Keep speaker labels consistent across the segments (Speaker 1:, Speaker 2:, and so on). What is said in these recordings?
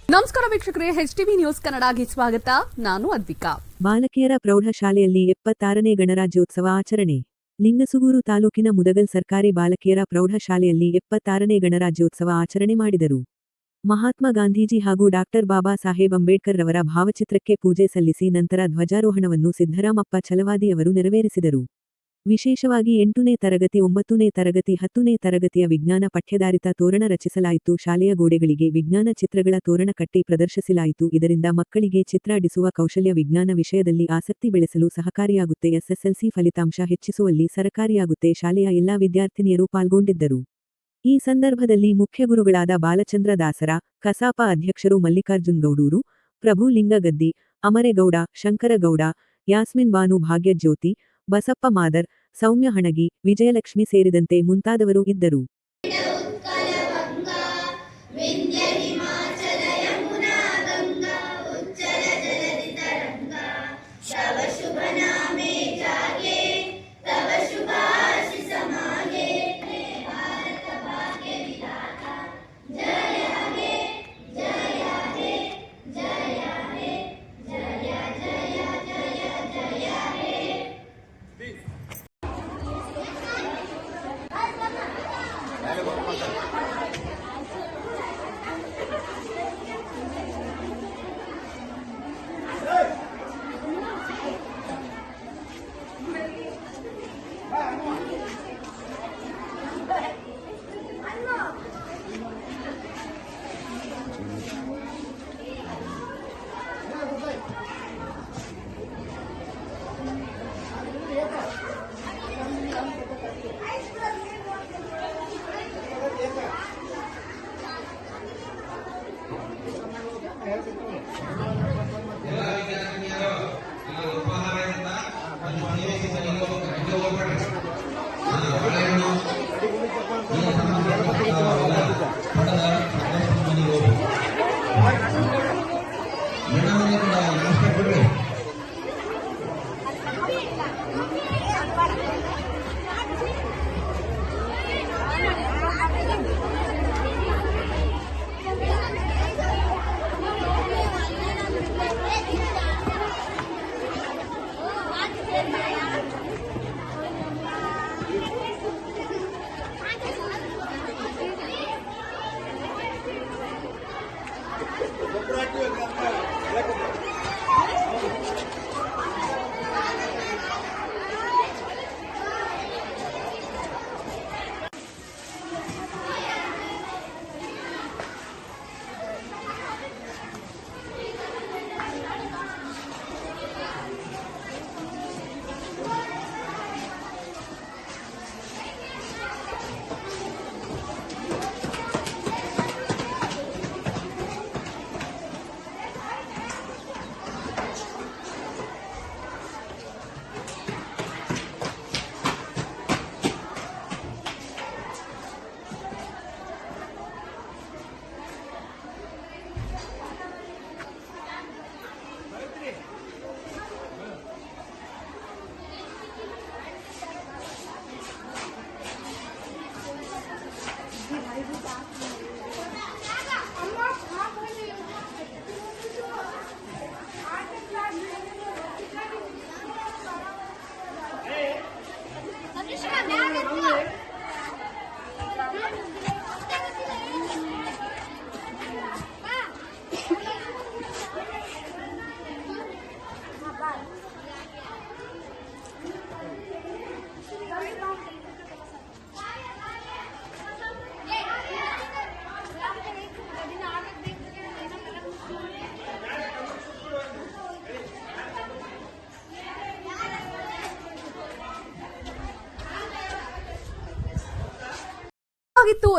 Speaker 1: ನಮಸ್ಕಾರ ವೀಕ್ಷಕರೇ, HTV news ಕನ್ನಡಗೆ ಸ್ವಾಗತ. ನಾನು ಅದ್ವಿಕಾ.
Speaker 2: ಬಾಲಕಿಯರ ಪ್ರೌಢಶಾಲೆಯಲ್ಲಿ 76ನೇ ಗಣರಾಜ್ಯೋತ್ಸವ ಆಚರಣೆ. ಲಿಂಗಸುಗೂರು ತಾಲೂಕಿನ ಮುದಗಲ್ ಸರ್ಕಾರಿ ಬಾಲಕಿಯರ ಪ್ರೌಢಶಾಲೆಯಲ್ಲಿ 76ನೇ ಗಣರಾಜ್ಯೋತ್ಸವ ಆಚರಣೆ ಮಾಡಿದರು. ಮಹಾತ್ಮ ಗಾಂಧೀಜಿ ಹಾಗೂ ಡಾಕ್ಟರ್ ಬಾಬಾ ಸಾಹೇಬ್ ಅಂಬೇಡ್ಕರ್ ರವರ ಭಾವಚಿತ್ರಕ್ಕೆ ಪೂಜೆ ಸಲ್ಲಿಸಿ ನಂತರ ಧ್ವಜಾರೋಹಣವನ್ನು ಸಿದ್ದರಾಮಪ್ಪ ಛಲವಾದಿ ಅವರು ನೆರವೇರಿಸಿದರು. ವಿಶೇಷವಾಗಿ 8ನೇ ತರಗತಿ, 9ನೇ ತರಗತಿ, 10ನೇ ತರಗತಿಯ ವಿಜ್ಞಾನ ಪಠ್ಯಧಾರಿತ ತೋರಣ ರಚಿಸಲಾಯಿತು. ಶಾಲೆಯ ಗೋಡೆಗಳಿಗೆ ವಿಜ್ಞಾನ ಚಿತ್ರಗಳ ತೋರಣ ಕಟ್ಟಿ ಪ್ರದರ್ಶಿಸಲಾಯಿತು. ಇದರಿಂದ ಮಕ್ಕಳಿಗೆ ಚಿತ್ರಾಡಿಸುವ ಕೌಶಲ್ಯ ವಿಜ್ಞಾನ ವಿಷಯದಲ್ಲಿ ಆಸಕ್ತಿ ಬೆಳೆಸಲು ಸಹಕಾರಿಯಾಗುತ್ತೆ. SSLC ಫಲಿತಾಂಶ ಹೆಚ್ಚಿಸುವಲ್ಲಿ ಸಹಕಾರಿಯಾಗುತ್ತೆ. ಶಾಲೆಯ ಎಲ್ಲಾ ವಿದ್ಯಾರ್ಥಿನಿಯರು ಪಾಲ್ಗೊಂಡಿದ್ದರು. ಈ ಸಂದರ್ಭದಲ್ಲಿ ಮುಖ್ಯ ಗುರುಗಳಾದ ಬಾಲಚಂದ್ರ ದಾಸರ, ಕಸಾಪ ಅಧ್ಯಕ್ಷರು ಮಲ್ಲಿಕಾರ್ಜುನ್ ಗೌಡೂರು, ಪ್ರಭು ಲಿಂಗಗದ್ದಿ, ಅಮರೇಗೌಡ, ಶಂಕರಗೌಡ, ಯಾಸ್ಮಿನ್ ಬಾನು, ಭಾಗ್ಯಜ್ಯೋತಿ, ಬಸಪ್ಪ ಮಾದರ್, ಸೌಮ್ಯ ಹಣಗಿ, ವಿಜಯಲಕ್ಷ್ಮಿ ಸೇರಿದಂತೆ ಮುಂತಾದವರು ಇದ್ದರು.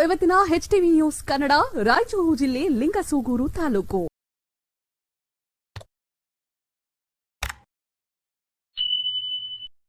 Speaker 1: ಇವತ್ತಿನ HTV ನ್ಯೂಸ್ ಕನ್ನಡ. ರಾಯಚೂರು ಜಿಲ್ಲೆ ಲಿಂಗಸೂಗೂರು ತಾಲೂಕು.